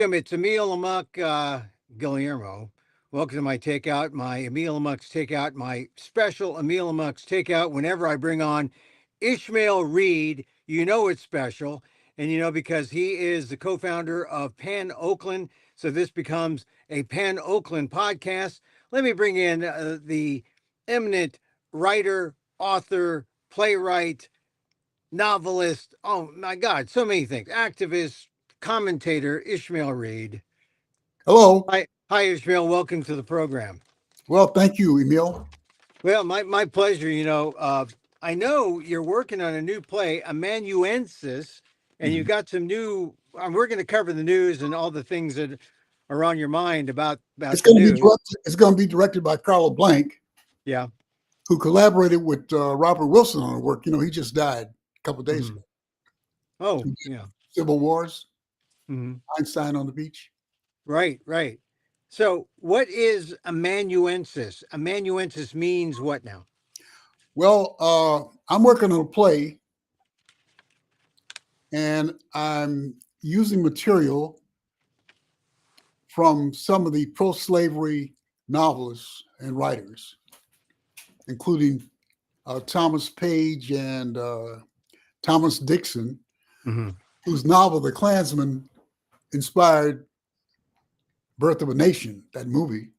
It's Emil Amok Guillermo. Welcome to my takeout, my Emil Amok's takeout, my special Emil Amok's takeout. Whenever I bring on Ishmael Reed, you know it's special. And because he is the co founder of Pan Oakland. So this becomes a Pan Oakland podcast. Let me bring in the eminent writer, author, playwright, novelist. Oh my God, so many things. Activist, commentator, Ishmael Reed. Hello. Hi, Ishmael. Welcome to the program. Well, thank you, Emil. Well, my pleasure. I know you're working on a new play, Amanuensis, and you Mhm. got some new. We're going to cover the news and all the things that are on your mind about It's the going to be news. directed. It's going to be directed by Carla Blank, Yeah. who collaborated with Robert Wilson on the work. He just died a couple of days Mhm. ago. Oh, Who did yeah. Civil Wars, Mhm. Einstein on the Beach. Right, right. So, what is amanuensis? Amanuensis means what now? Well, I'm working on a play, and I'm using material from some of the pro-slavery novelists and writers, including Thomas Page and Thomas Dixon, Hmm. whose novel *The Klansman* inspired *Birth of a Nation*, that movie,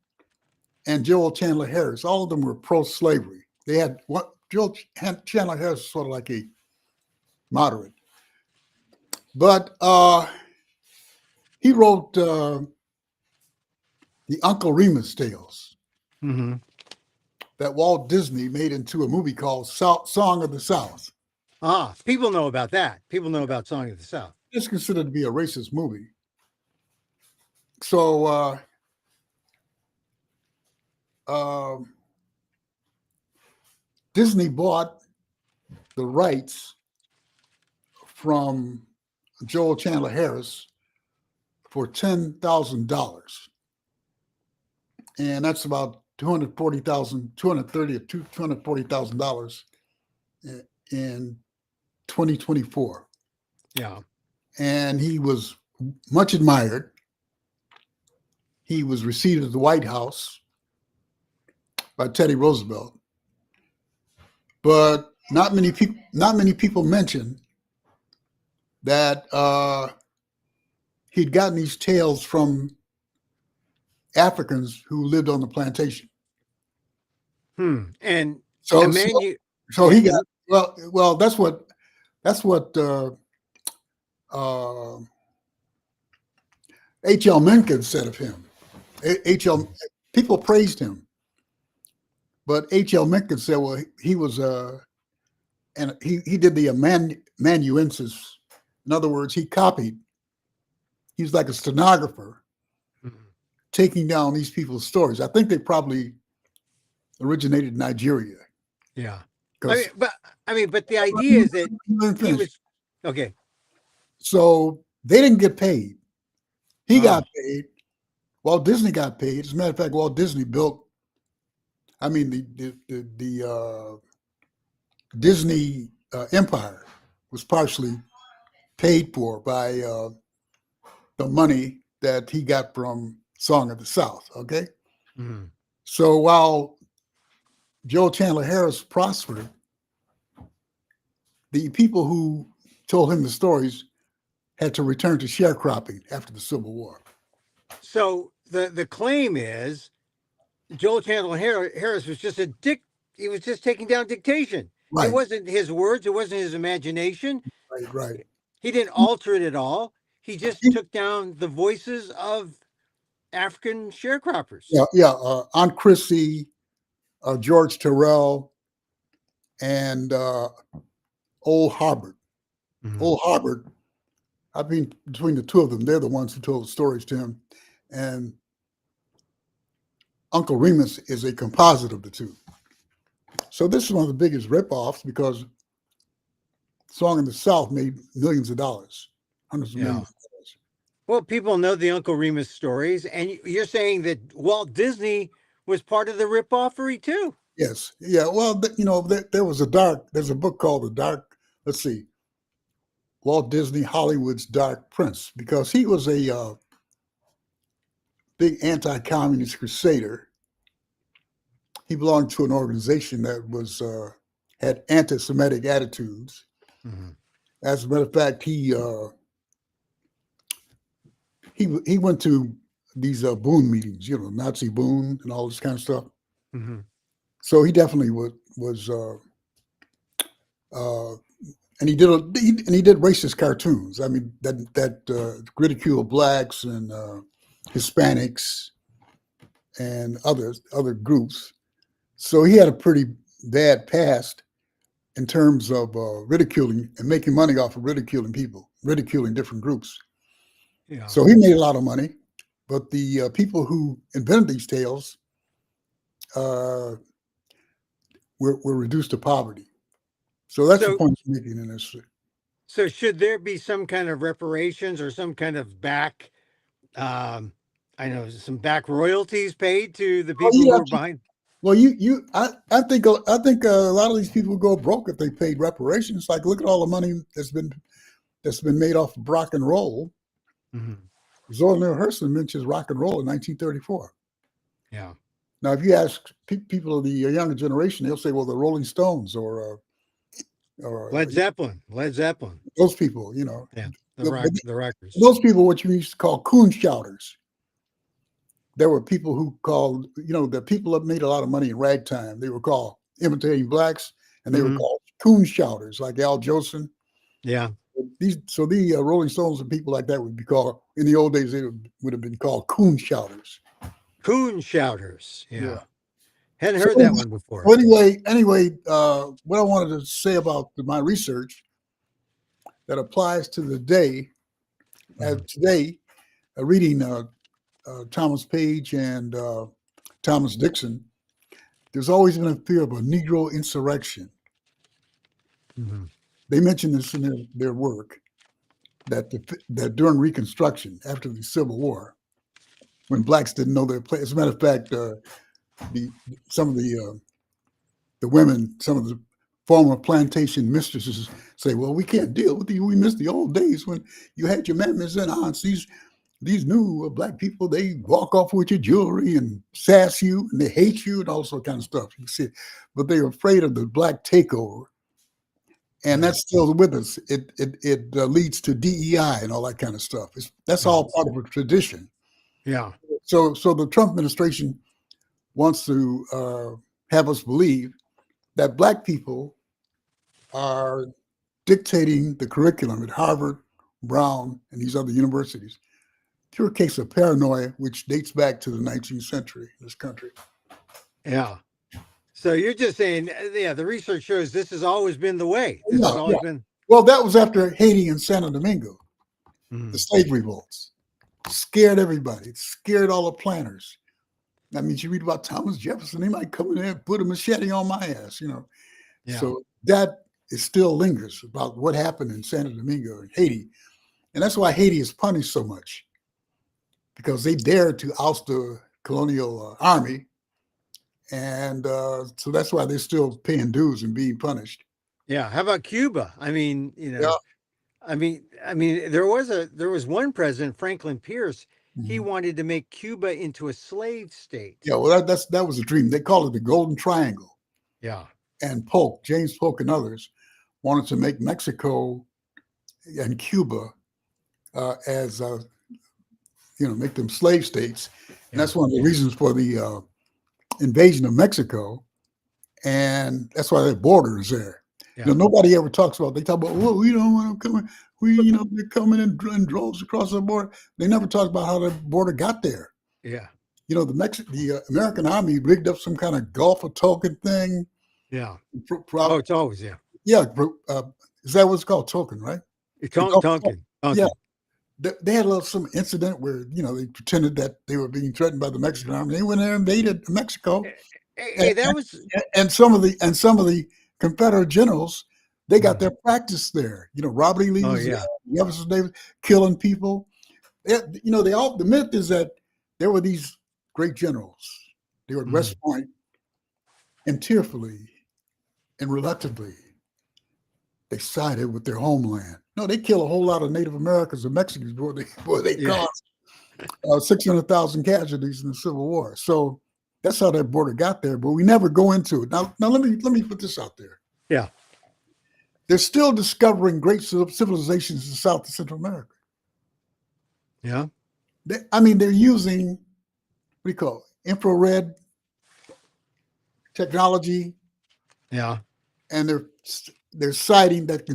and Joel Chandler Harris. All of them were pro-slavery. They had what Joel Chandler Harris was sort of like a moderate, but he wrote the Uncle Remus tales Hmm. that Walt Disney made into a movie called Song of the South. Ah, people know about that. People know about Song of the South. It's considered to be a racist movie. So um Disney bought the rights from Joel Chandler Harris for $10,000, and that's about 240,000, 230 or $240,000 in 2024. Yeah. And he was much admired. He was received at the White House by Teddy Roosevelt, but not many people mention that he'd gotten these tales from Africans who lived on the plantation. And So, so, Emanu, so yeah, he got well. That's what uh, H.L. Mencken said of him. H.L. People praised him, but H.L. Mencken said, well, he was and he did the amanuensis. In other words, he copied. He was like a stenographer mhm, taking down these people's stories. I think they probably originated in Nigeria yeah. I mean, because but but the idea is that he finish. was okay. So they didn't get paid. He Oh, got paid. Walt Disney got paid. As a matter of fact, Walt Disney built. I mean, the Disney empire was partially paid for by the money that he got from Song of the South. Okay, mhm. so while Joe Chandler Harris prospered, the people who told him the stories had to return to sharecropping after the Civil War. So the claim is Joel Chandler Harris was just a dick. He was just taking down dictation. It Right, wasn't his words. It wasn't his imagination. right, right. He didn't alter it at all. He just took down the voices of African sharecroppers. Yeah, yeah. Aunt Chrissy, George Terrell, and Old Harbord. Mhm. Old Harbord. I mean, between the two of them, they're the ones who told the stories to him. And Uncle Remus is a composite of the two. So this is one of the biggest ripoffs because Song in the South made millions of dollars, hundreds of Yeah. millions of dollars. Well, people know the Uncle Remus stories, and you're saying that Walt Disney was part of the ripoffery too. Yes, yeah. Well, there's a book called The Dark. Let's see, Walt Disney Hollywood's Dark Prince, because he was a big anti-communist crusader. He belonged to an organization that was had anti-Semitic attitudes. Hmm. As a matter of fact, he went to these Boone meetings, Nazi Boone and all this kind of stuff. Hmm. So he definitely was uh, and he did racist cartoons. I mean that ridiculed blacks and Hispanics and other groups. So he had a pretty bad past in terms of ridiculing and making money off of ridiculing people, ridiculing different groups. Yeah. So he made a lot of money, but the people who invented these tales uh, were reduced to poverty. So that's the So, point I'm making in this. so should there be some kind of reparations or some kind of back, um, I know some back royalties paid to the Oh, people you who have are behind? well, I think a lot of these people would go broke if they paid reparations. Like, look at all the money that's been made off of rock and roll. Hmm. Zora Neale Hurston mentions rock and roll in 1934. Yeah. Now, if you ask people of the younger generation, they'll say, "Well, the Rolling Stones or Led Zeppelin. Led Zeppelin. those people." Yeah. But The rockers. those people, what you used to call coon shouters. There were people who called, the people that made a lot of money in ragtime. They were called imitating blacks, and they were Hmm. called coon shouters, like Al Jolson. Yeah. The Rolling Stones and people like that would be called in the old days. They would have been called coon shouters. Coon shouters. Yeah. Yeah. Hadn't So, heard that one before. what I wanted to say about my research that applies to the day, as Hmm. today, reading Thomas Page and Thomas Dixon, there's always been a fear of a Negro insurrection. Hmm. They mention this in their work that during Reconstruction, after the Civil War, when blacks didn't know their place. As a matter of fact, the some of the women, some of the former plantation mistresses say, "Well, we can't deal with you. We miss the old days when you had your mammies and aunts. These new black people, they walk off with your jewelry and sass you, and they hate you, and all sort of kind of stuff." You see, but they're afraid of the black takeover, and Right. that's still with us. It leads to DEI and all that kind of stuff. That's Yeah. all part of a tradition. Yeah. So the Trump administration wants to have us believe that black people are dictating the curriculum at Harvard, Brown, and these other universities. Pure case of paranoia, which dates back to the 19th century in this country. Yeah. So you're just saying, yeah, the research shows this has always been the way. This Yeah, has yeah. always been. Well, that was after Haiti and Santo Domingo, the Mhm. slave revolts. Scared everybody. It scared all the planners. That means you read about Thomas Jefferson, he might come in there and put a machete on my ass. Yeah. So that it still lingers about what happened in Santo Domingo and Haiti. And that's why Haiti is punished so much, because they dared to oust the colonial army. And so that's why they're still paying dues and being punished. Yeah. How about Cuba? I mean, Yeah. there was one president, Franklin Pierce. He Mhm. wanted to make Cuba into a slave state. Yeah. Well, that was a dream. They call it the Golden Triangle. Yeah. And James Polk, and others wanted to make Mexico and Cuba as make them slave states. And Yeah. that's one of the reasons for the invasion of Mexico, and that's why the border is there. Yeah. Nobody ever talks about. They talk about, well, we don't want them coming. They're coming in droves across the border. They never talk about how the border got there. Yeah. The American Army rigged up some kind of Gulf of Tonkin thing. Yeah. Pro- Oh, it's always, yeah. yeah, is that what's called Tonkin, right? The Gulf of Tonkin. Tonkin. Yeah, Tonkin. they had some incident where they pretended that they were being threatened by the Mexican army. They went there and invaded Mexico, Hey, that was, and some of the Confederate generals, they got Mhm. their practice there. Robert E. Lee Oh, was there, yeah. Jefferson Davis killing people. The myth is that there were these great generals. They were at Mhm. West Point, and tearfully and reluctantly they sided with their homeland. No, they kill a whole lot of Native Americans and Mexicans before they Yeah. cross. 600,000 casualties in the Civil War. So that's how that border got there. But we never go into it. Now let me put this out there. Yeah. They're still discovering great civilizations in South and Central America. Yeah. They're using what do you call it? Infrared technology, Yeah. and they're sighting that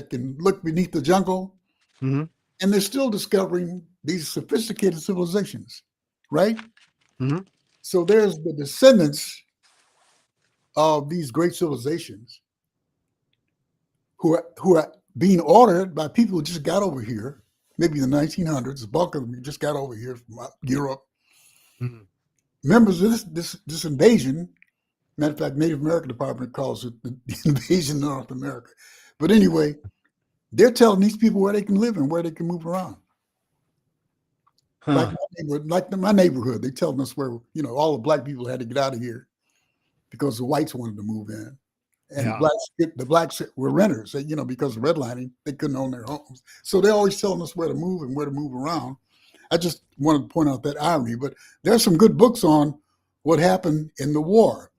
can look beneath the jungle, Hmm. and they're still discovering these sophisticated civilizations, right? Hmm. So there's the descendants of these great civilizations who are being ordered by people who just got over here, maybe in the 1900s. The bulk of them just got over here from Europe. Hmm. Members of this invasion. Matter of fact, Native American Department calls it the invasion of North America. But anyway, they're telling these people where they can live and where they can move around. Huh. Like my neighborhood, they telling us where all the black people had to get out of here because the whites wanted to move in, and Yeah. the blacks were renters. Because of redlining, they couldn't own their homes. So they're always telling us where to move and where to move around. I just wanted to point out that irony. But there's some good books on what happened in the war.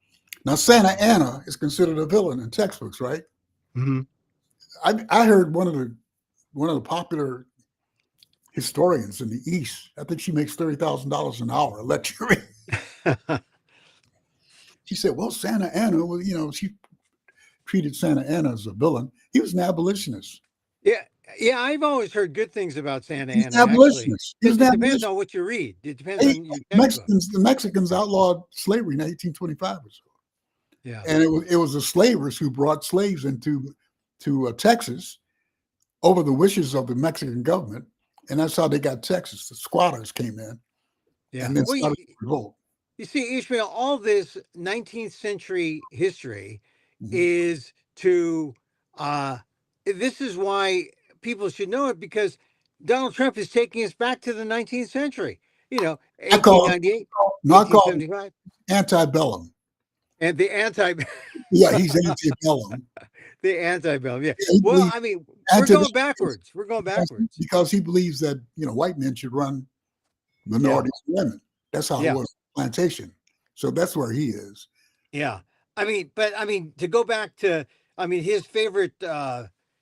Now, Santa Anna is considered a villain in textbooks, right? Hmm. I heard one of the popular historians in the East. I think she makes $30,000 an hour lecturing. She said, "Well, Santa Anna was, she treated Santa Anna as a villain. He was an abolitionist. Yeah. Yeah. I've always heard good things about Santa He's Anna, an actually. abolitionist. He was an It depends on abolitionist. what you read. It depends on your textbook. The Mexicans outlawed slavery in 1825 or so, Yeah. and it was the slavers who brought slaves to Texas over the wishes of the Mexican government, and that's how they got Texas. The squatters came in Yeah. and then Well, started the revolt. you see, Ishmael, all this 19th century history Mhm. is to, uh, this is why people should know it, because Donald Trump is taking us back to the 19th century, I call 1898, no, I call him 1875, antebellum. and the anti, Yeah, he's antebellum. the antebellum. Yeah. Yeah, he Well, believes I mean, we're antebellum going backwards. We're going backwards. because he believes that white men should run Yeah. minorities and women. That's how it Yeah. was plantation. So that's where he is. Yeah. But to go back to,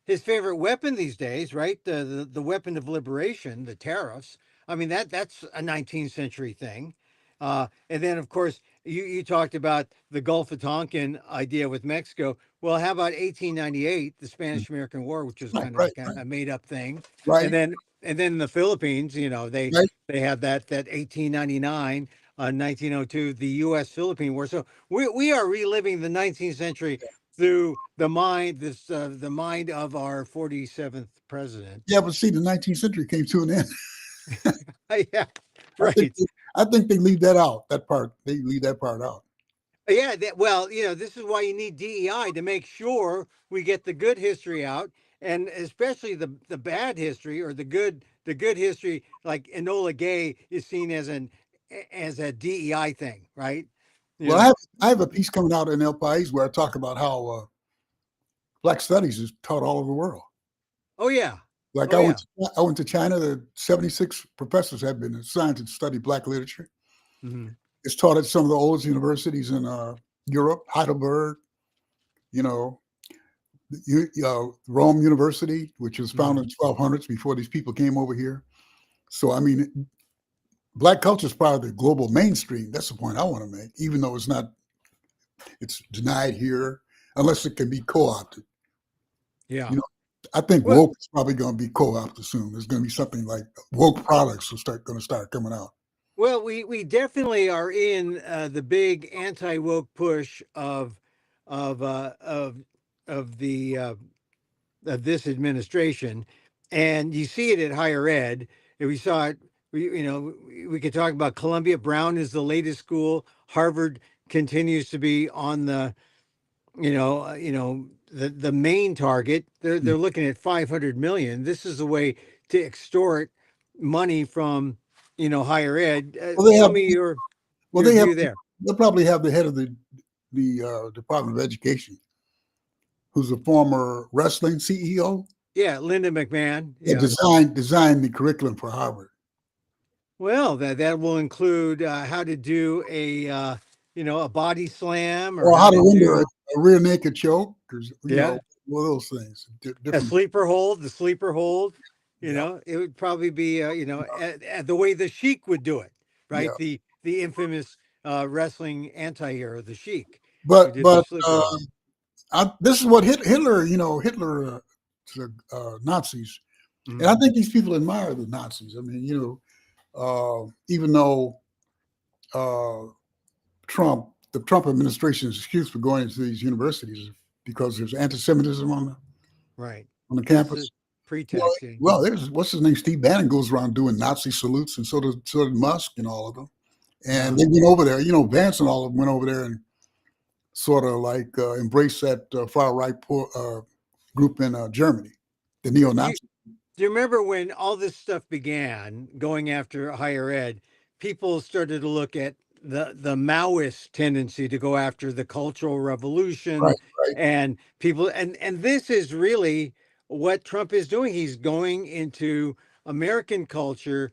his favorite weapon these days, right? The weapon of liberation, the tariffs. That's a 19th century thing. And then of course you talked about the Gulf of Tonkin idea with Mexico. Well, how about 1898, the Spanish American War, which was Right, kind of right, a kind right, of a made up thing. And right, then the Philippines, right. they had that 1899 1902, the U.S. Philippine War. So we are reliving the 19th century through the mind of our 47th president. Yeah, but see, the 19th century came to an end. Yeah, I think right. I think they leave that out. That part they leave that part out. Yeah, well, this is why you need DEI to make sure we get the good history out, and especially the bad history, or the good history. Like Enola Gay is seen as a DEI thing, right? You Well, know. I have a piece coming out in El País where I talk about how Black studies is taught all over the world. Oh yeah. Like Oh yeah. I went to China. The 76 professors have been assigned to study Black literature. Hmm. It's taught at some of the oldest universities in Europe, Heidelberg, you know, Rome University, which was founded in Hmm. the 1200s before these people came over here. So, I mean, Black culture is part of the global mainstream. That's the point I want to make, even though it's denied here unless it can be co-opted. Yeah. You know, I think Well, woke is probably going to be co-opted soon. There's going to be something like woke products going to start coming out. we definitely are in the big anti-woke push of uh, of of the of this administration, and you see it at higher ed. And we saw it. We could talk about Columbia. Brown is the latest school. Harvard continues to be on the the main target. They're looking at 500 million. This is a way to extort money from higher ed. Well, they Tell have me well your they have view there. they'll probably have the head of the Department of Education, who's a former wrestling CEO, Yeah, Linda McMahon. that Yeah. designed the curriculum for Harvard. Well, that will include how to do a body slam, or or how how to to render do a rear naked choke, or yeah, one of those things. a Different. sleeper hold. The sleeper hold. Yeah, It would probably be the way the Sheik would do it, yeah. right? The infamous wrestling anti-hero, the Sheik, who But did the but sleeper hold. this is what Hitler. Hitler to Nazis, and I Mhm. think these people admire the Nazis. I mean, even though uh, the Trump administration's excuse for going into these universities is because there's anti-Semitism Right. on the That's the campus. Well, pretext. Yeah. well, there's what's his name, Steve Bannon goes around doing Nazi salutes, and so did Musk and all of them. And Yeah. they went over there. Vance and all of them went over there and sort of like embraced that far right group in Germany, the Do you neo-Nazi. do you remember when all this stuff began going after higher ed? People started to look at the Maoist tendency to go after the Cultural Right, Revolution, right. and people, and this is really what Trump is doing. He's going into American culture,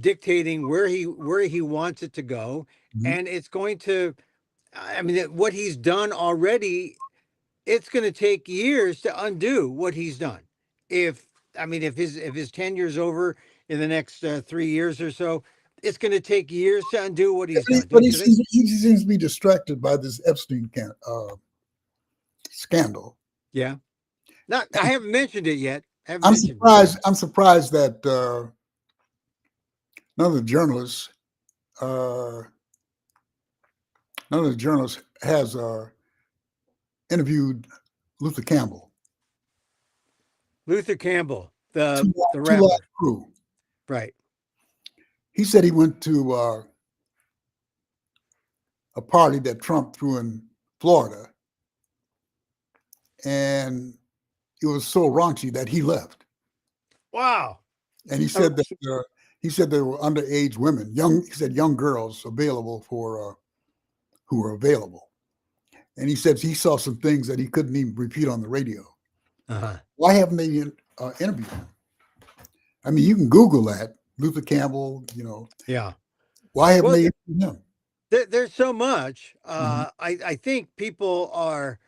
dictating where he wants it to go, Mhm. and it's going to. I mean, what he's done already, it's going to take years to undo what he's done. If if his tenure's over in the next 3 years or so, it's going to take years to undo what he's done, But he don't you think? seems he seems to be distracted by this Epstein scandal. Yeah. Not. I haven't mentioned it yet. I haven't I'm mentioned it. surprised. I'm surprised that none of the journalists, uh, none of the journalists has interviewed Luther Campbell, Luther Campbell, the two live rapper, crew. right? He said he went to a party that Trump threw in Florida, and it was so raunchy that he left. Wow. And he Oh, said that he said there were underage women, young. He said young girls available for who were available. And he said he saw some things that he couldn't even repeat on the radio. uh-huh. Why haven't they interviewed him? I mean, you can Google that, Luther Campbell. Yeah. Why haven't Well, they interviewed him? there's so much. Mhm. I think people are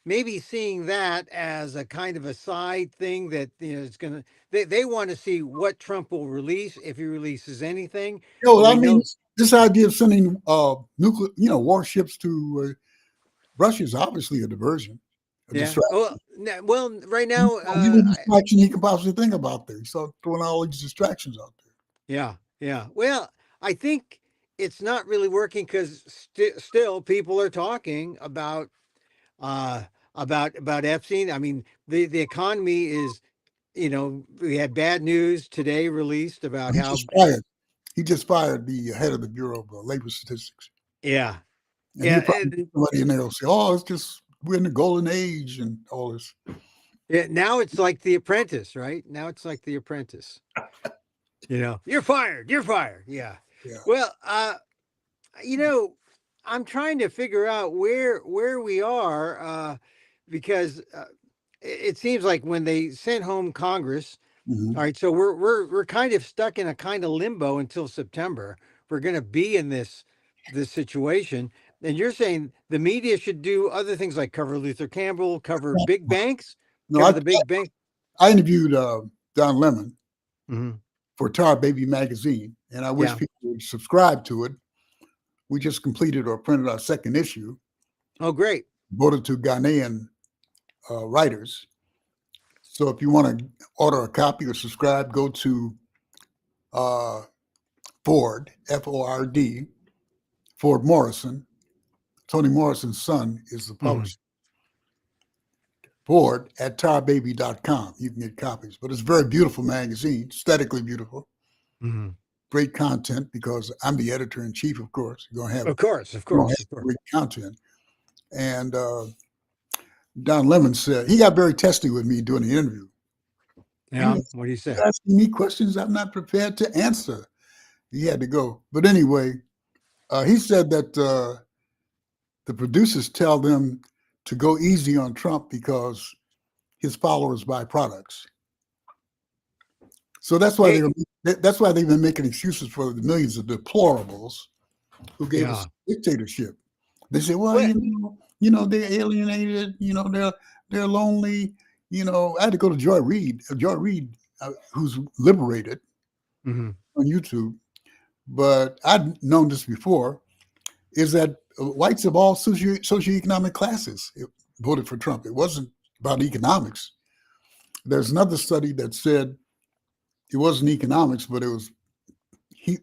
maybe seeing that as a kind of a side thing that it's gonna. They want to see what Trump will release if he releases anything. No, I We mean know. this idea of sending nuclear, warships to Russia is obviously a diversion, a Yeah. distraction. Well, right now, Any distraction he can possibly think about there. He started throwing all these distractions out there. yeah, yeah. Well, I think it's not really working because still people are talking uh, about Epstein. I mean, the economy is. We had bad news today released about He how. just fired. He just fired the head of the Bureau of Labor Statistics, Yeah, and yeah, he'll probably somebody in there will say, "Oh, it's just we're in the golden age and all this." yeah. Now it's like The Apprentice, right? Now it's like The Apprentice. You're fired. You're fired. Yeah. Yeah. Well, you know, I'm trying to figure out where we are because it seems like when they sent home Congress. Hmm. All right, so we're kind of stuck in a kind of limbo until September. We're going to be in this situation, and you're saying the media should do other things like cover Luther Campbell, cover big banks, No, cover the big bank. I interviewed Don Lemon Hmm. for Tar Baby magazine, and I wish Yeah. people would subscribe to it. We just completed or printed our second issue, Oh, great. voted to Ghanaian writers. So if you want to order a copy or subscribe, go to uh, Ford, Ford, Ford Morrison. Toni Morrison's son is the Hmm. publisher. Ford at tarbaby.com. You can get copies, but it's a very beautiful magazine, aesthetically beautiful, Hmm. great content because I'm the editor in chief, of course. Of course, of You're gonna course, of have course. great content. And Don Lemon said he got very testy with me during the interview. He Yeah. was What do you say? asking me questions I'm not prepared to answer. He had to go. But anyway, he said that the producers tell them to go easy on Trump because his followers buy products. So that's why Hey, they're That's why they've been making excuses for the millions of deplorables who gave us Yeah. dictatorship. They say, well, What? they're alienated. They're lonely. I had to go to Joy Reid. Joy Reid, who's liberated Mhm. on YouTube, but I'd known this before. Is that whites of all socioeconomic classes voted for Trump? It wasn't about economics. There's another study that said it wasn't economics, but it was he.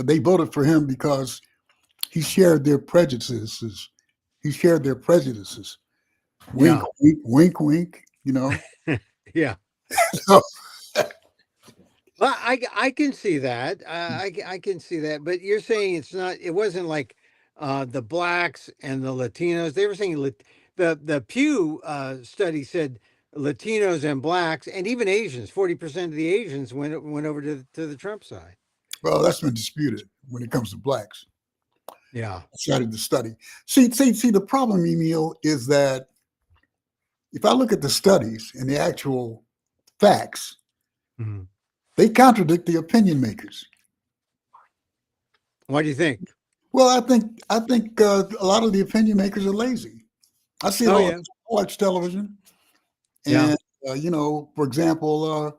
They voted for him because he shared their prejudices. He shared their prejudices. Wink, Yeah. wink, wink, wink. Yeah. So, Well, I can see that. I can see that. But you're saying it's not. It wasn't like the blacks and the Latinos. They were saying the Pew study said Latinos and blacks and even Asians. 40% of the Asians went over to the Trump side. well, that's been disputed when it comes to blacks. Yeah. Outside of the study, see. The problem, Emil, is that if I look at the studies and the actual facts, Mhm. they contradict the opinion makers. What do you think? Well, I think a lot of the opinion makers are lazy. I see it Oh all. yeah. I watch television, Yeah. and for example,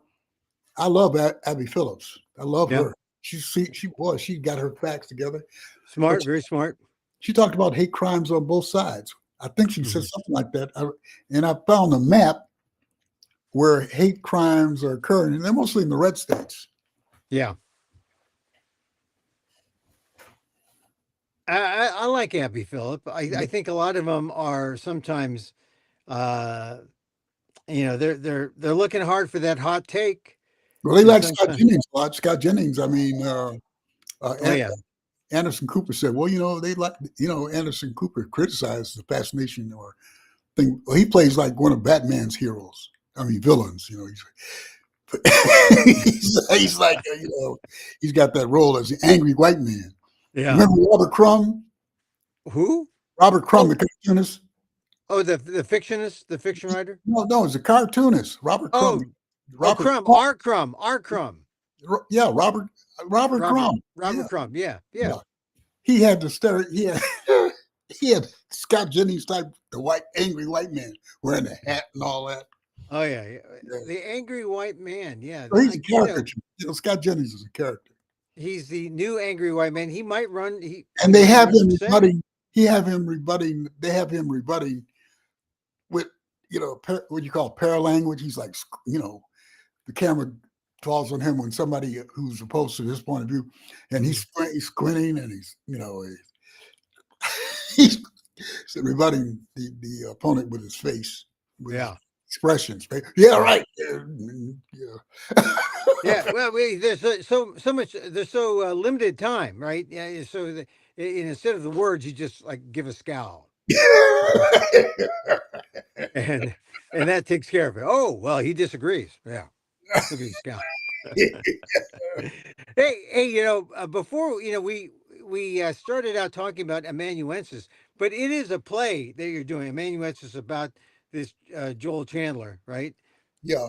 I love Abby Phillips. I love Yeah. her. She got her facts together. But Smart. Very smart. she talked about hate crimes on both sides. I think she said Mhm. something like that. And I found a map where hate crimes are occurring, and they're mostly in the red states. Yeah. I like Abby Phillip. I think a lot of them are sometimes, uh, they're looking hard for that hot take, Well, they and like Scott sometimes, Jennings a lot. Scott Jennings, I mean, oh yeah, Anderson Cooper said, well, they like, Anderson Cooper criticized the fascination or thing. Well, he plays like one of Batman's heroes. I mean, villains, he's like, he's got that role as the angry white man. yeah. Remember Robert Crumb? Who? Robert Crumb, Oh, the cartoonist? oh, the fictionist, the fiction writer. No, no, it's a cartoonist. Robert Crumb. Oh, oh, Robert Crumb, Crumb. R. Crumb, Yeah, Robert Robert Crumb. Robert Yeah, Crumb. Yeah, yeah. yeah. He had the stare. He had Scott Jennings type, the angry white man wearing the hat and all that. Oh yeah, yeah. Yeah. The angry white man. Yeah, So he's a caricature. Scott Jennings is a character, he's the new angry white man. He might run. He and they might have run him for Senate. rebutting. He have him rebutting. They have him rebutting with what you call paralanguage. He's like the camera falls on him when somebody who's opposed to his point of view, and Mhm. he's squinting and he's rebutting the opponent with his face, with his Yeah. expressions. Yeah, Yeah. right. Yeah. Yeah, well, there's so much. There's so limited time, right? Yeah, so instead of the words, you just like give a scowl, and and that takes care of it. Oh well, he disagrees. Yeah, look at his scowl. Hey, before we started out talking about amanuensis, but it is a play that you're doing. Amanuensis about this Joel Chandler, right? Yeah.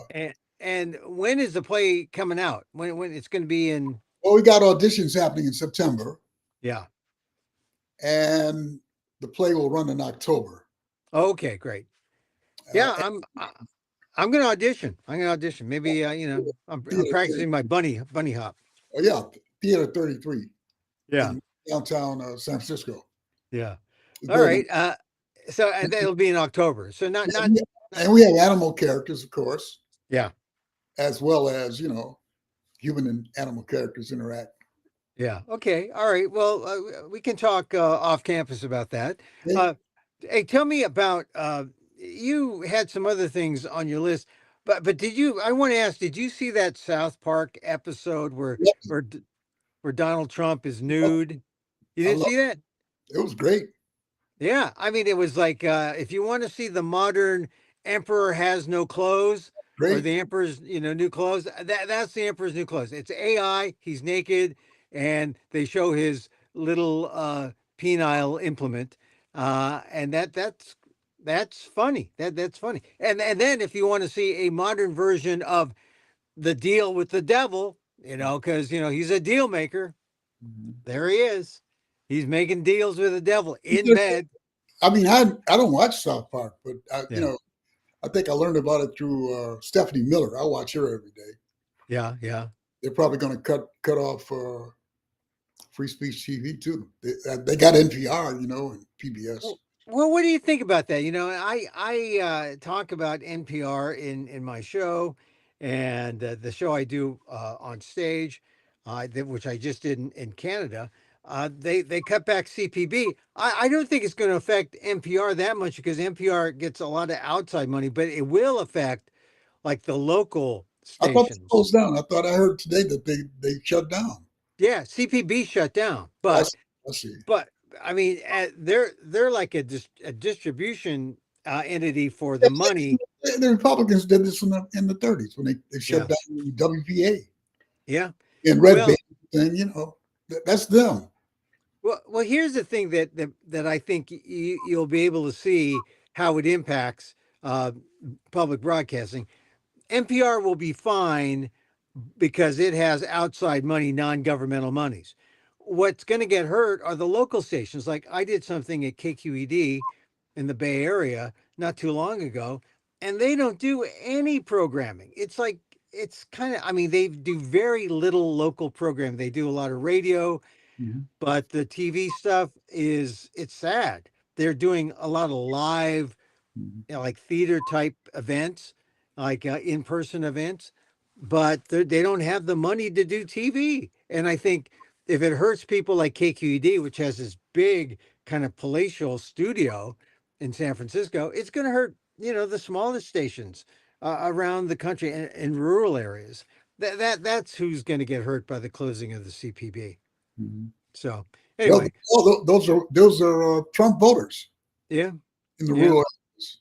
And when is the play coming out? When it's going to be in? Well, we got auditions happening in September, Yeah. and the play will run in October. Okay, great. Uh, Yeah, I'm going to audition. I'm going to audition. Maybe I'm Theater practicing 30, my bunny hop. oh yeah, Theater 33 Yeah. in downtown San Francisco. Yeah. It's All very nice. right. So that'll be in October. So And we, not and we have animal characters, of course, yeah. as well as human and animal characters interact. Yeah. Okay. All right. Well, we can talk off campus about that. They, Uh, hey, tell me about you had some other things on your list, but did you? I want to ask, did you see that South Park episode where where Donald Trump is nude? You I didn't love see that? it. It was great, Yeah, I mean, it was like if you want to see the modern emperor has no clothes or great. the emperor's new clothes, that's the emperor's new clothes. It's AI. He's naked, and they show his little penile implement, and that's funny. That's funny. And then if you want to see a modern version of the deal with the devil, because he's a deal maker. Mhm. There he is. He's making deals with the devil He in just- bed. I mean, I don't watch South Park, but Yeah, I think I learned about it through Stephanie Miller. I watch her every day. yeah, yeah. They're probably going to cut off free speech TV too. They got NPR, and PBS. Well, what do you think about that? I talk about NPR in my show, and the show I do on stage, which I just did in Canada. They cut back CPB. I don't think it's going to affect NPR that much because NPR gets a lot of outside money, but it will affect like the local I thought they stations. closed down. I thought I heard today that they shut down. Yeah, CPB shut down, I but see. I see. But I mean, they're like a distribution entity for Yeah, the money. the Republicans did this in the 30s when they shut Yeah, down WPA yeah. and Red Band, Well, and that's them. well. Here's the thing that I think you'll be able to see how it impacts uh, public broadcasting. NPR will be fine because it has outside money, non-governmental monies. What's going to get hurt are the local stations. Like I did something at KQED in the Bay Area not too long ago, and they don't do any programming. It's kind of, I mean, they do very little local programming. They do a lot of radio, Mhm. but the TV stuff it's sad. They're doing a lot of live, Mhm. like theater type events, like in person events, but they don't have the money to do TV. And I think if it hurts people like KQED, which has this big kind of palatial studio in San Francisco, it's going to hurt, the smallest stations around the country and in rural areas. That's who's going to get hurt by the closing of the CPB. Mhm. So Well, anyway, those are Trump voters yeah, in the yeah. rural areas.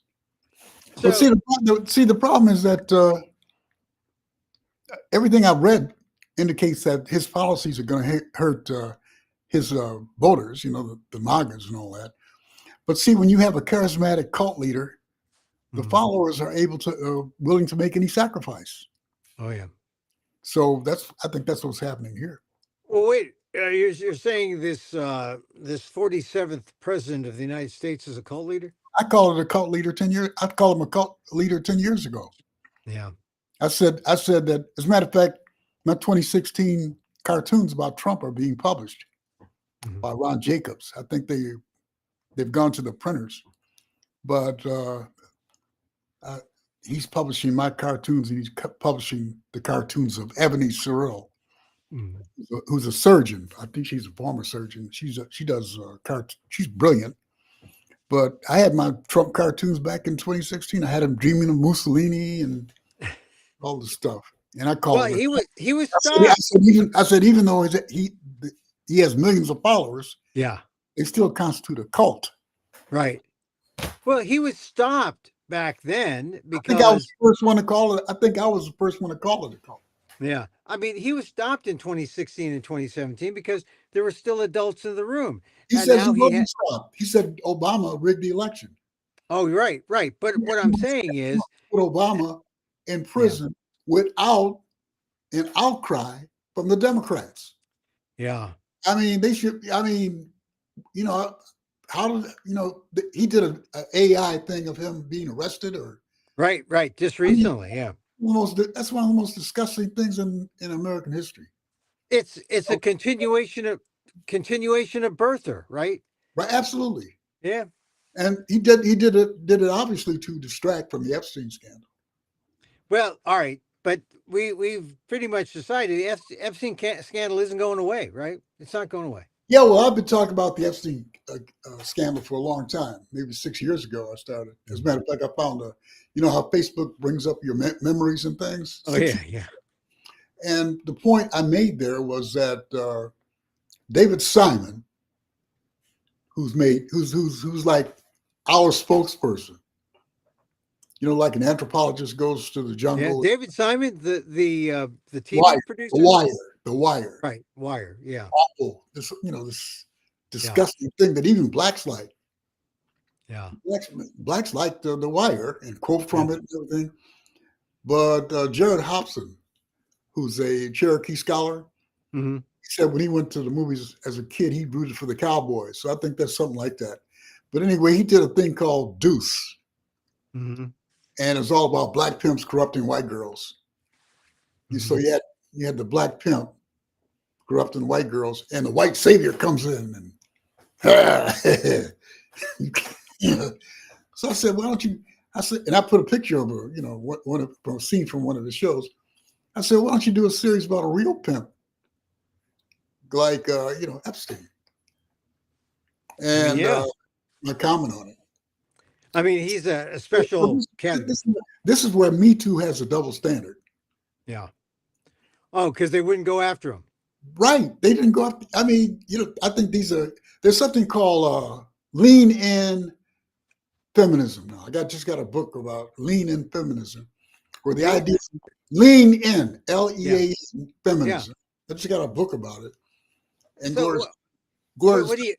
But So see, the problem is that everything I've read indicates that his policies are going to hurt his voters, the MAGAs and all that. But see, when you have a charismatic cult leader, the mhm. followers are able to willing to make any sacrifice. Oh yeah. So I think that's what's happening here. Well, wait. You're saying this 47th president of the United States is a cult leader? I call it a cult leader 10 years. I call him a cult leader 10 years ago. Yeah. I said that, as a matter of fact, my 2016 cartoons about Trump are being published Mhm. by Ron Jacobs. I think they've gone to the printers, but uh, he's publishing my cartoons, and he's publishing the cartoons of Ebony Sorrell, Mhm. who's a surgeon. I think she's a former surgeon. She does she's brilliant. But I had my Trump cartoons back in 2016. I had him dreaming of Mussolini and all the stuff, and I Well, call it. he was I stopped. said even though he has millions of followers, Yeah. they still constitute a cult. Right. Well, he was stopped back then I think I was because the first one to call it. I think I was the first one to call it a cult. yeah. I mean, he was stopped in 2016 and 2017 because there were still adults in the room. He And says he now he had wasn't stopped. He said Obama rigged the election. Oh, right, right. But what He I'm saying is, put Obama in yeah. prison without an outcry from the Democrats. Yeah. I mean, they should. I mean, you know, how did he did an AI thing of him being arrested, or Right, right. Just I mean, recently, yeah. that's one of the most disgusting things in American history. It's a continuation of birther, right? Right? Absolutely. Yeah. And he did it obviously to distract from the Epstein scandal. Well, all right, but we've pretty much decided the Epstein scandal isn't going away, right? It's not going away. Yeah, well, I've been talking about the Epstein scandal for a long time. Maybe 6 years ago, I started. As a Mhm. matter of fact, I found how Facebook brings up your memories and things. Oh Six, yeah, yeah, and the point I made there was that David Simon, who's like our spokesperson, like an anthropologist goes to the yeah. jungle. David Simon, the Wire, TV the producer, wire, the wire. right? Wire, yeah, Awful. This yeah, disgusting thing that even blacks like. yeah, Blacks like the wire and quote yeah. from it and everything. But Jared Hobson, who's a Cherokee scholar. Hmm. He said when he went to the movies as a kid, he rooted for the Cowboys. So I think that's something like that. But anyway, he did a thing called Deuce, Hmm. and it's all about black pimps corrupting white girls. So Hmm. you had the black pimp corrupting white girls, and the white savior comes in and so I said, why don't you? I said, and I put a picture of her, one of a scene from one of the shows. I said, why don't you do a series about a real pimp, like Epstein, I mean, and yeah. my comment on it. I mean, he's a Well, special candidate. this is where Me Too has a double standard. Yeah. Oh, because they wouldn't go after him. Right. They didn't go up. I mean, I think there's something called lean in feminism now. Just got a book about lean in feminism, where the Do idea lean in, yeah, LEAN, yeah. feminism. I just got a book about it. And So, Gloria's what do you?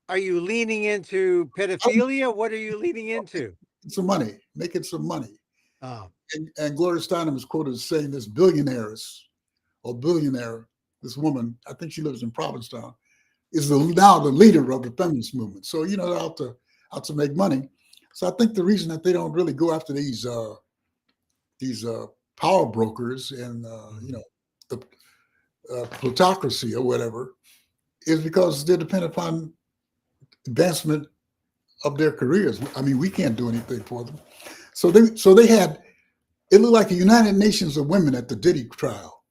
Are you leaning into pedophilia? What are you leaning into? some money, making some money. Oh, And Gloria Steinem is quoted as saying this billionaires or billionaire, this woman, I think she lives in Provincetown, is now the leader of the feminist movement. So they're out to make money. So I think the reason that they don't really go after these power brokers and mhm. the plutocracy or whatever is because they're dependent upon advancement of their careers. I mean, we can't do anything for them. So they had it looked like the United Nations of women at the Diddy trial.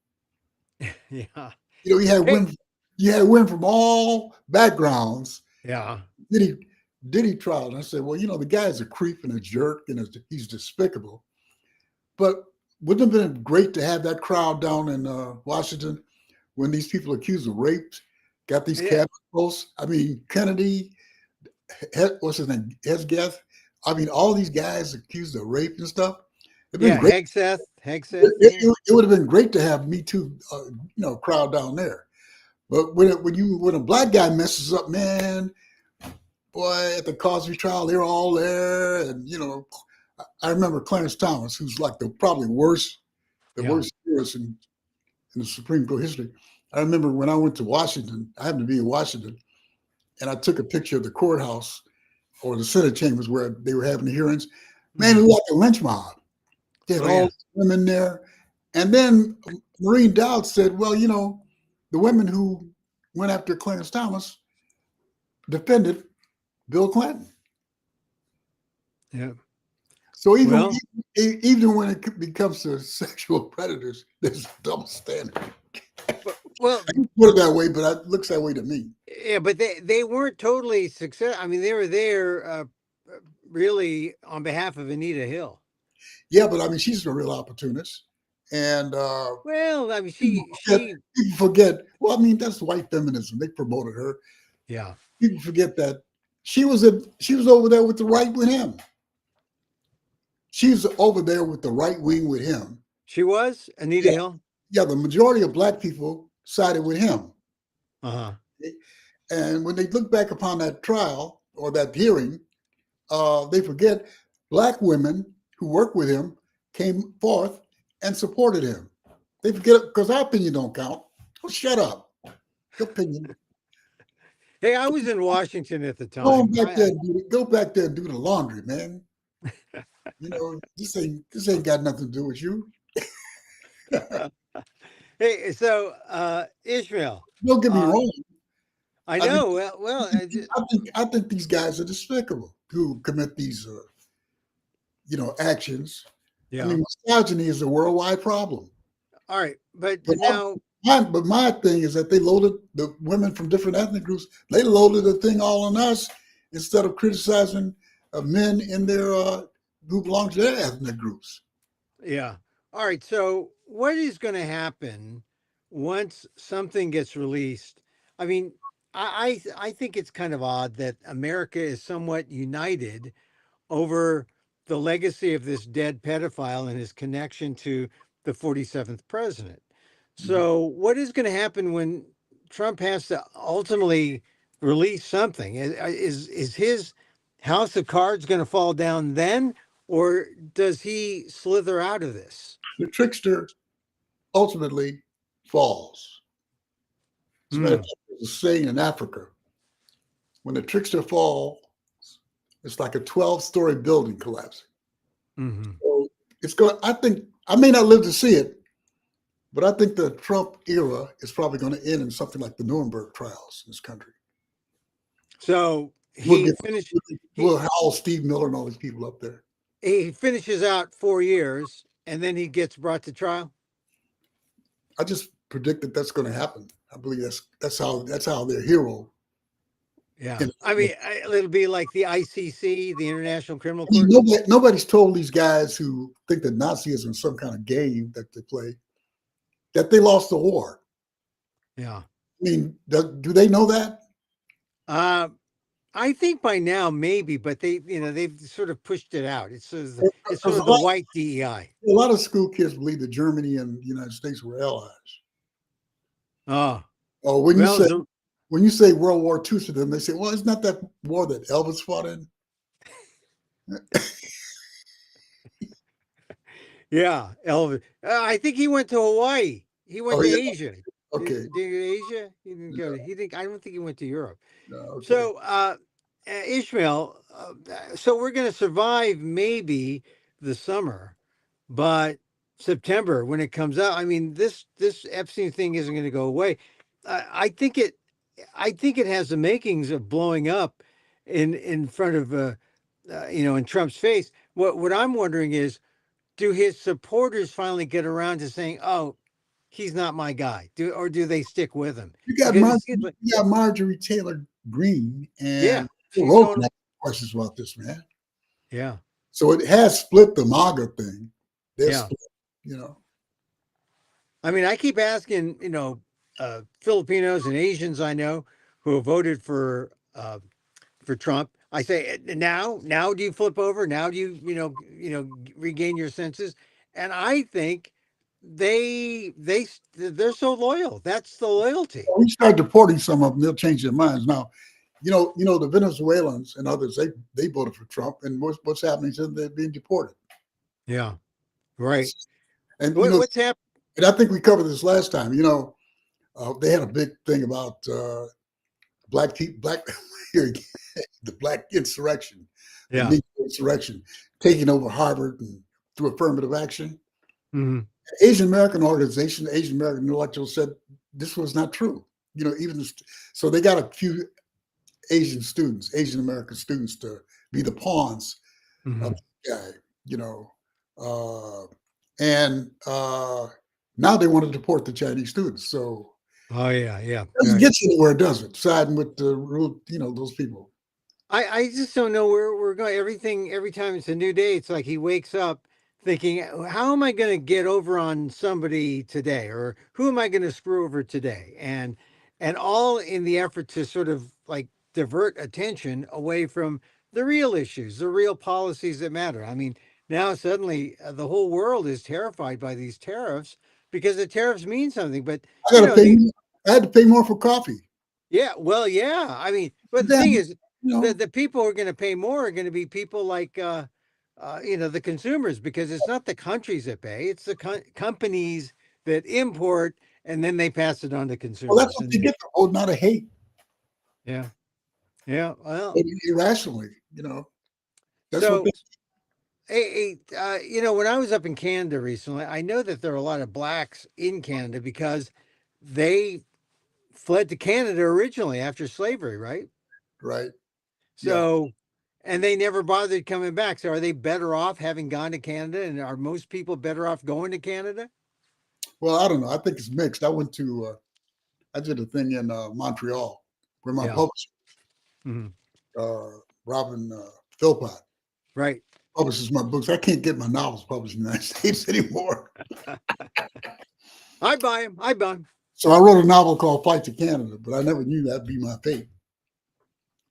Yeah. You had Hey, women, from all backgrounds. yeah. Diddy Diddy trial, and I said, well, the guy's a creep and a jerk, and he's despicable. But wouldn't it have been great to have that crowd down in Washington when these people accused of rape got these Yeah. cabinet posts? I mean, Kennedy, what's his name, Hesgath. I mean, all these guys accused of rape and stuff. It'd been Yeah. great. Hegseth. Yeah. It would have been great to have Me Too, crowd down there. But when a black guy messes up, man, boy, at the Cosby trial, they're all there, and I remember Clarence Thomas, who's like probably the Yeah. worst jurist in the Supreme Court history. I remember when I went to Washington, I happened to be in Washington, and I took a picture of the courthouse or the Senate chambers where they were having the hearings. Man, it Hmm. was like a lynch mob. They had Oh, all yeah. the women there. And then Maureen Dowd said, well, the women who went after Clarence Thomas defended Bill Clinton. Yeah. So Well, even when it comes to sexual predators, there's a double standard. well, I can put it that way, but it looks that way to me. yeah, but they weren't totally success. I mean, they were there really on behalf of Anita Hill. Yeah, but I mean, she's a real opportunist, and Well, I mean, people she forget. she People forget. Well, I mean, that's white feminism. They promoted her. yeah. People forget that she was over there with the right with him. She's over there with the right wing with him. She was Anita Yeah, Hill. yeah. The majority of black people sided with him. Uh-huh. And when they look back upon that trial or that hearing, they forget black women who worked with him came forth and supported him. They forget it because our opinion don't count. Oh, shut up. Your opinion. Hey, I was in Washington at the Go on time. back there and go back there and do the laundry, man. This ain't got nothing to do with you. Hey, so Ishmael, Don't get me uh, wrong. I I mean, know. Well, I think these guys are despicable who commit these actions. I yeah. mean, misogyny is a worldwide problem. All right, but But now, my thing is that they loaded the women from different ethnic groups. They loaded the thing all on us instead of criticizing men in their who belong to their ethnic groups. yeah. All right. So, what is going to happen once something gets released? I mean, I think it's kind of odd that America is somewhat united over the legacy of this dead pedophile and his connection to the 47th president. So, what is going to happen when Trump has to ultimately release something? Is his house of cards going to fall down then, or does he slither out of this? The trickster ultimately falls. As a matter of Mm, fact, there's a saying in Africa: when the trickster falls, it's like a 12-story building collapsing. hmm. So it's going. I think I may not live to see it, but I think the Trump era is probably going to end in something like the Nuremberg trials in this country. So We'll he get finished. we'll He howl Steve Miller and all these people up there. he finishes out 4 years, and then he gets brought to trial. I just predict that that's going to happen. I believe that's how their hero. Yeah, And I mean, it'll be like the ICC, the International Criminal I mean, Court. nobody's told these guys who think that Nazism is some kind of game that they play that they lost the war. Yeah. I mean, do they know that? Uh, I think by now maybe, but they've sort of pushed it out. It's sort Because of the white DEI. a lot of school kids believe that Germany and the United States were allies. Oh, Or well, when you say World War II to them, they say, "Well, it's not that war that Elvis fought in." yeah, Elvis. I think he went to Hawaii. He went Oh to yeah, Asia. okay, Did he go to Asia? He didn't go. yeah, He think. I don't think he went to Europe. yeah, okay. So, Ishmael. So we're going to survive maybe the summer, but September when it comes out. I mean, this Epstein thing isn't going to go away. I think it. I think it has the makings of blowing up in front of in Trump's face. What I'm wondering is, do his supporters finally get around to saying, "Oh, he's not my guy," or do they stick with him? Because it seems like, You got Marjorie Taylor Greene yeah, and Joe she's Rogan going, have questions about this, man. yeah, So it has split the MAGA thing. They're yeah. split, you know. I mean, I keep asking, Filipinos and Asians I know who have voted for Trump. I say, now do you flip over? Now do regain your senses? And I think they're so loyal. That's the loyalty. When we start deporting some of them, they'll change their minds. Now, the Venezuelans and others, they voted for Trump, and what's happening to them? They're being deported. Yeah, right. And What's happened? and I think we covered this last time. They had a big thing about black people, here again, the black insurrection, the Yeah. Negro insurrection, taking over Harvard and through affirmative action. Hmm. Asian American organization, Asian American intellectuals said this was not true. So they got a few Asian American students to be the pawns of Hmm. the guy, you know, uh, and now they want to deport the Chinese students. So Oh yeah, yeah. it doesn't Right. get you anywhere, does it? Siding with the real, those people. I just don't know where we're going. Every time it's a new day, it's like he wakes up thinking, how am I going to get over on somebody today, or who am I going to screw over today? And all in the effort to sort of like divert attention away from the real issues, the real policies that matter. I mean, now suddenly the whole world is terrified by these tariffs because the tariffs mean something. But I got to pay. I had to pay more for coffee. yeah, well, yeah. I mean, but the Damn, thing is, you the people who are going to pay more are going to be people like, the consumers, because it's not the countries that pay; it's the companies that import, and then they pass it on to well, that's consumers. what they And get for voting out of hate, yeah, yeah. Well, voting irrationally. That's what so they. when I was up in Canada recently, I know that there are a lot of blacks in Canada because they fled to Canada originally after slavery, right? Right. Yeah. So, and they never bothered coming back. So, are they better off having gone to Canada? And are most people better off going to Canada? Well, I don't know. I think it's mixed. I did a thing in Montreal where my Yeah. publisher, Hmm. Robin Philpott, Right. publishes my books. I can't get my novels published in the United States anymore. I buy them. I buy them. So I wrote a novel called Flight to Canada, but I never knew that'd be my fate.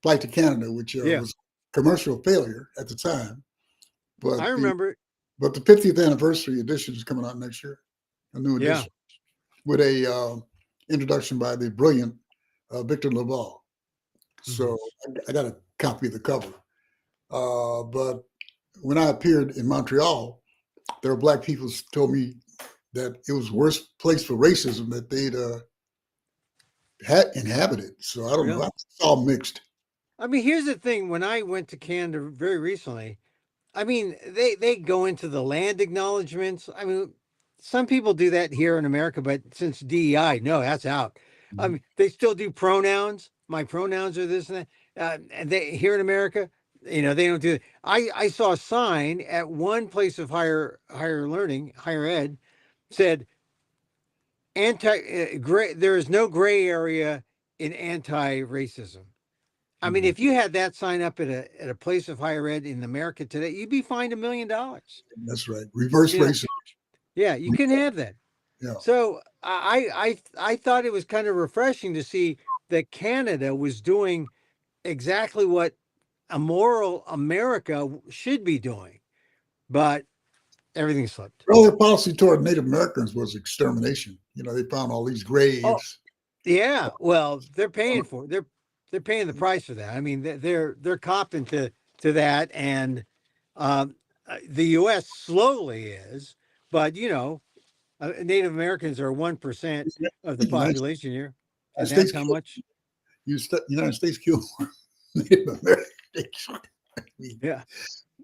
Flight to Canada, which Yeah. was a commercial failure at the time, I but the remember it. but the 50th anniversary edition is coming out next year, a new Yeah. edition with a introduction by the brilliant Victor Laval. Hmm. So I got a copy of the cover. But when I appeared in Montreal, there were black people who told me that it was worse place for racism that they'd had inhabited. So I don't know. Really? It's all mixed. I mean, here's the thing. When I went to Canada very recently, I mean, they go into the land acknowledgments. I mean, some people do that here in America, but since DEI, no, that's out. I Mhm. mean, they still do pronouns. My pronouns are this and that. And they here in America, they don't do it. I saw a sign at one place of higher learning, higher ed, said anti gray. There is no gray area in anti racism. I mean, Mhm. if you had that sign up at a place of higher ed in America today, you'd be fined $1 million. That's right. Reverse You know, racism. yeah, you can have that. Yeah. So I thought it was kind of refreshing to see that Canada was doing exactly what a moral America should be doing, but everything slipped. Well, their policy toward Native Americans was extermination. They found all these Oh graves. yeah, well they're paying for it. They're paying the price for that. I mean they're copping to that, and the U.S. slowly is, but Native Americans are 1% of the The United population here, and States that's how killed, much. United States killed more Native Americans. I mean, Yeah.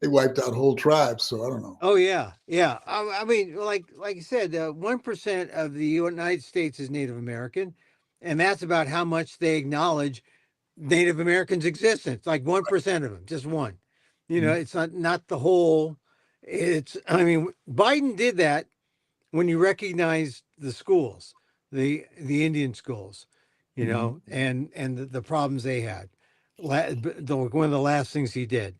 they wiped out whole tribes. So I don't know. Oh yeah, yeah. I mean, like you said, 1% of the United States is Native American, and that's about how much they acknowledge Native Americans' existence. Like 1% of them, just one. Mhm. It's not the whole. It's. I mean, Biden did that when you recognized the schools, the Indian schools, Mhm. and the problems they had. One of the last things he did,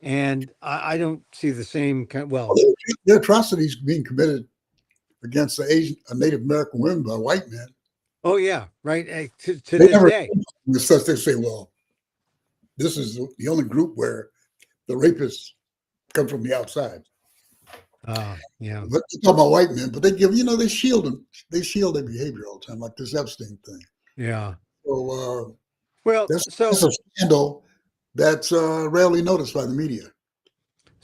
and I don't see the same kind. Well, Well, there are atrocities being committed against Native American women by white men. oh yeah, right. To They this never day. discuss. They say, "Well, this is the only group where the rapists come from the outside." Yeah, But they talk about white men, but they give, they shield them. They shield their behavior all the time, like this Epstein thing. yeah. So Well, that's a scandal that's rarely noticed by the media.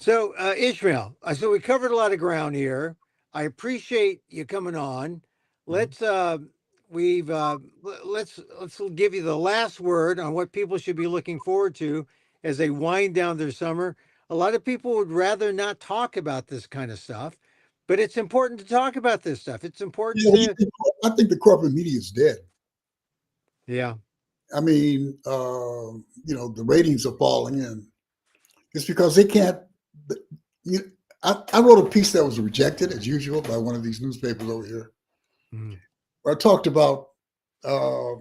Ishmael, so we covered a lot of ground here. I appreciate you coming on. Mhm. Let's we've let's give you the last word on what people should be looking forward to as they wind down their summer. A lot of people would rather not talk about this kind of stuff, but it's important to talk about this stuff. It's important Yeah, to I think the corporate media is dead. yeah. I mean, the ratings are falling in. It's because they can't. You, I wrote a piece that was rejected, as usual, by one of these newspapers over here, Mm. where I talked about uh,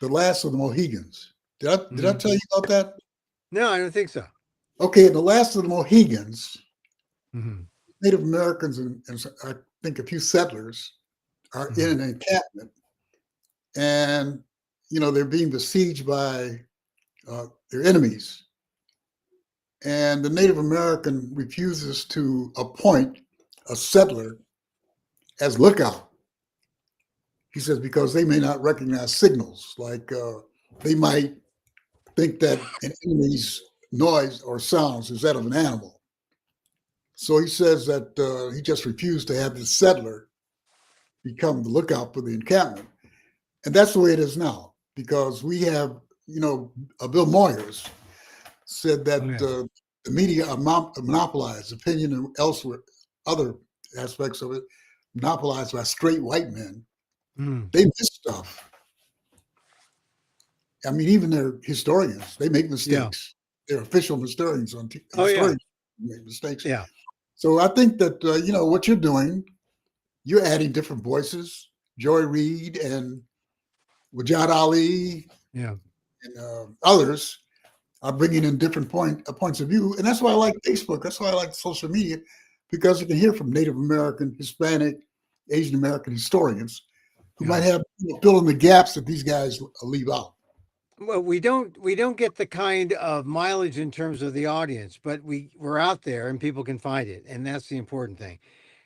the last of the Mohegans. Did I Mhm. tell you about that? No, I don't think so. Okay, the last of the Mohegans, Mhm. Native Americans, and I think a few settlers are in Mhm. an encampment, and they're being besieged by their enemies, and the Native American refuses to appoint a settler as lookout. He says because they may not recognize signals, like they might think that an enemy's noise or sounds is that of an animal. So he says that he just refused to have the settler become the lookout for the encampment. And that's the way it is now, because we have, Bill Moyers said Oh that yeah. the media are monopolized, opinion and elsewhere, other aspects of it, monopolized by straight white men. Mm. They miss stuff. I mean, even their historians, they make Yeah. mistakes. They're official historians Oh yeah. historians make mistakes. Yeah. So I think that, what you're doing, you're adding different voices. Joy Reid and Wajad Ali Yeah. and others are bringing in different points of view, and that's why I like Facebook. That's why I like social media, because you can hear from Native American, Hispanic, Asian American historians who Yeah. might have fill in the gaps that these guys leave out. Well, we don't get the kind of mileage in terms of the audience, but we're out there and people can find it, and that's the important thing.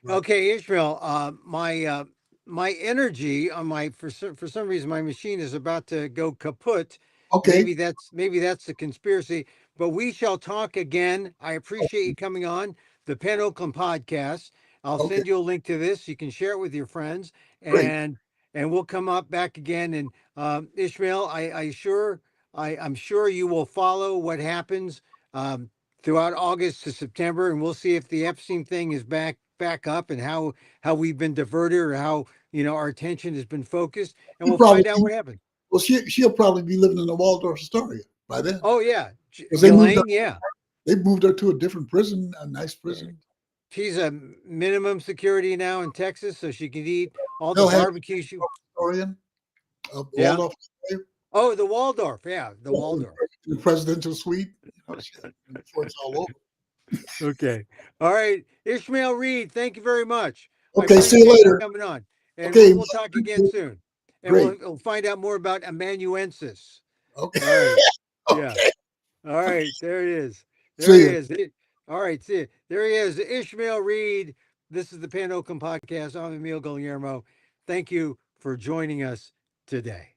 Right. Okay, Ishmael, my energy on my for some reason my machine is about to go kaput. Okay. Maybe that's the conspiracy, but we shall talk again. I appreciate you coming on the Penn Oakland podcast. I'll Okay, send you a link to this. You can share it with your friends, great. and we'll come up back again. And Ishmael, I'm sure you will follow what happens um, throughout August to September, and we'll see if the Epstein thing is back up and how we've been diverted or how our attention has been focused, and She we'll probably find out what happened. well, she'll probably be living in the Waldorf Astoria by then Oh yeah, because Ghislaine, yeah. they moved her to a different prison, a nice prison. She's a minimum security now in Texas, so she can eat all the They'll have barbecue. She, historian of yeah. Waldorf Astoria Oh, the Waldorf. Yeah, the Waldorf. in the presidential suite. Shit, before it's all over. Okay. All right. Ishmael Reed, thank you very much. I Okay, see you appreciate you later. coming on. And Okay, we'll talk again soon. And great. we'll find out more about amanuensis. Okay, All right. Yeah. okay. All right. There he is. There See he you. is. All right. See you. There he is. Ishmael Reed. This is the Pan Oakhland Podcast. I'm Emil Guillermo. Thank you for joining us today.